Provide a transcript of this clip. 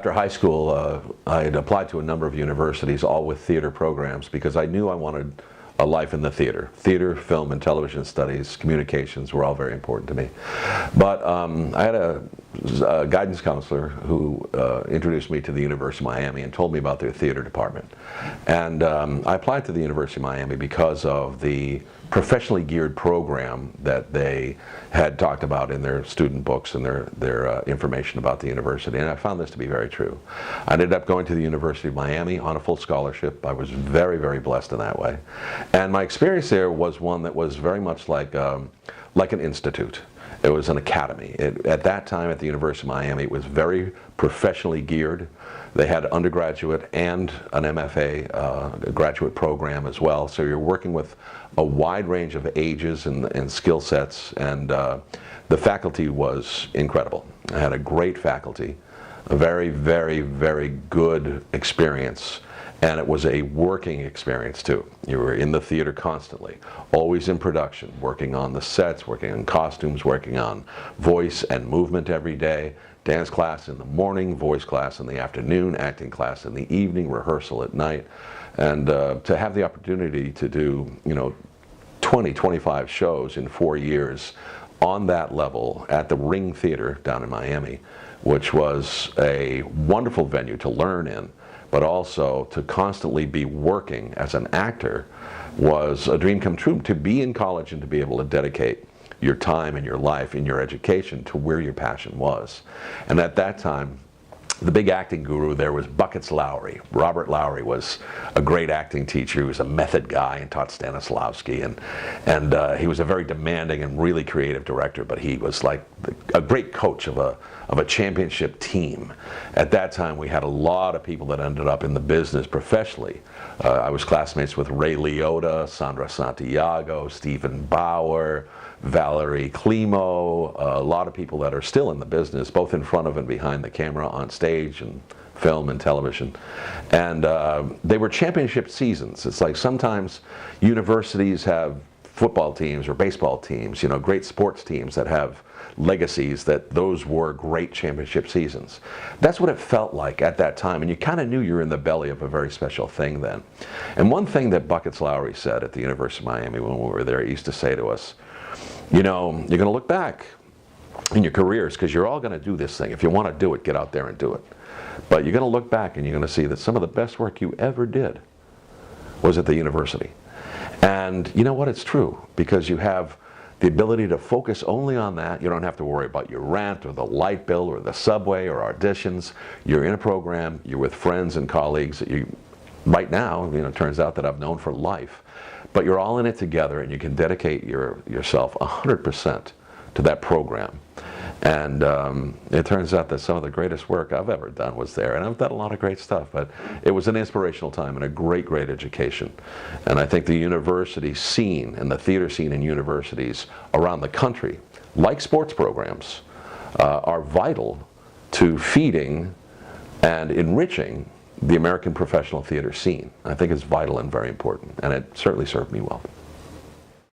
After high school, I had applied to a number of universities, all with theater programs, because I knew I wanted a life in the theater. Theater, film, and television studies, communications were all very important to me. But I had a guidance counselor who introduced me to the University of Miami and told me about their theater department. And I applied to the University of Miami because of the professionally geared program that they had talked about in their student books and their information about the university, and I found this to be very true. I ended up going to the University of Miami on a full scholarship. I was very, very blessed in that way. And my experience there was one that was very much like an institute. It was an academy. At that time at the University of Miami, it was very professionally geared. They had undergraduate and an MFA graduate program as well. So you're working with a wide range of ages and skill sets, and the faculty was incredible. I had a great faculty, a very, very, very good experience. And it was a working experience too. You were in the theater constantly, always in production, working on the sets, working on costumes, working on voice and movement every day. Dance class in the morning, voice class in the afternoon, acting class in the evening, rehearsal at night. And to have the opportunity to do, 20, 25 shows in 4 years on that level at the Ring Theater down in Miami, which was a wonderful venue to learn in, but also to constantly be working as an actor was a dream come true. To be in college and to be able to dedicate your time and your life and your education to where your passion was. And at that time, the big acting guru there was Buckets Lowry. Robert Lowry was a great acting teacher. He was a method guy and taught Stanislavski, and he was a very demanding and really creative director, but he was like a great coach of a championship team. At that time, we had a lot of people that ended up in the business professionally. I was classmates with Ray Liotta, Sandra Santiago, Stephen Bauer, Valerie Climo, a lot of people that are still in the business, both in front of and behind the camera, on stage and film and television. And they were championship seasons. It's like sometimes universities have football teams or baseball teams, great sports teams that have legacies, that those were great championship seasons. That's what it felt like at that time, and you kind of knew you were in the belly of a very special thing then. And one thing that Buckets Lowry said at the University of Miami when we were there, he used to say to us, you're going to look back in your careers, because you're all going to do this thing. If you want to do it, get out there and do it. But you're going to look back and you're going to see that some of the best work you ever did was at the university. And you know what? It's true, because you have the ability to focus only on that. You don't have to worry about your rent or the light bill or the subway or auditions. You're in a program. You're with friends and colleagues that you, right now, it turns out that I've known for life. But you're all in it together, and you can dedicate yourself 100% to that program. And it turns out that some of the greatest work I've ever done was there. And I've done a lot of great stuff, but it was an inspirational time and a great, great education. And I think the university scene and the theater scene in universities around the country, like sports programs, are vital to feeding and enriching the American professional theater scene. I think it's vital and very important, and it certainly served me well.